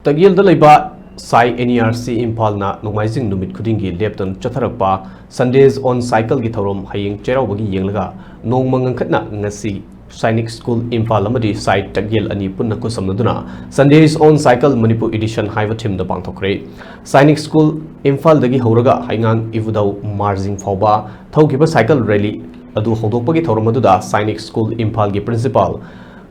Tagyelda laiba Sai NERC Impalna Nomaising Numit Kudingi Lepton Chatharapa Sundays on Cycle gi thouram hayeng cheiraobagi yenglaga nongma ngankhatna ngashi Sainik School Impal amadi site Tagyel ani punna kusamnaduna Sundays on Cycle Manipur edition haiva thim da pangthokkhre Sainik School Impal dagi horaga haingang ivudau marging fauba thaukiba cycle rally adu hodokpagi thauram aduda Sainik School Impal gi principal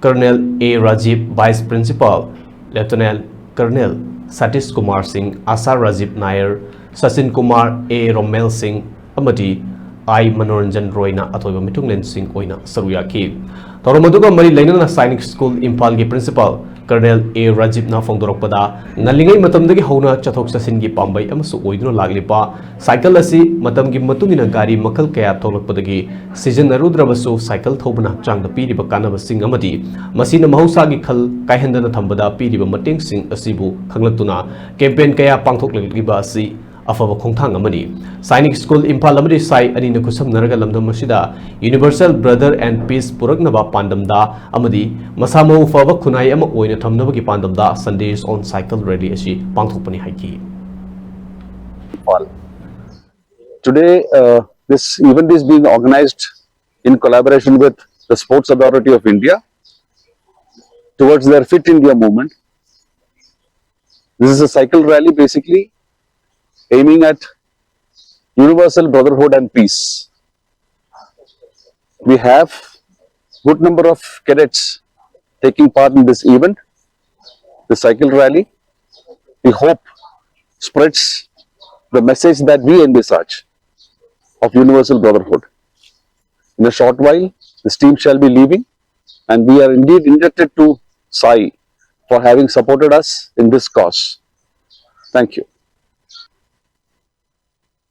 Colonel A Rajiv Vice Principal Lieutenant Colonel Satish Kumar Singh, Asa Rajiv Nair, Sachin Kumar A. Romel Singh, Amadi I. Manoranjan Royna Atoiba Mitunglen Singh Oina Saruyaki. Toromaduga Mari Lenana Sainik School Impal gi Principal Colonel A. Rajiv na Fongdorokpada, Nalingai Matamdagi Hona Chathok Sasingi Pambai Amasu Oidno Laglipa, Cycle Asi, Matamgi Matungina Gari Makal Kaya Tolokpadagi, Season Narudrabasu, Cycle Thobana Chang the Piri Bakana Singh Amadi, Masina Mahusagi Kal, Kaihanda Tambada, Piri Mating Singh Asibu, Kanglatuna, Campaign Kaya Pangthokkhre Libasi, Afava Kongtang Amadi, Sainik School Impal Amadi Sai Anina Kusam Naraga Lamda Mashida, Universal Brother and Peace Puragnaba Pandamda, Amadi, Masamo Fava Kunayama Oina Tamnavaki Pandamda, Sundays on Cycle Rally Ashi, Pangthokpani Haiki. Today, this event is being organized in collaboration with the Sports Authority of India towards their Fit India movement. This is a cycle rally basically aiming at universal brotherhood and peace. We have good number of cadets taking part in this event, the cycle rally. We hope spreads the message that we envisage of universal brotherhood. In a short while, this team shall be leaving, and we are indeed indebted to Sai for having supported us in this cause. Thank you.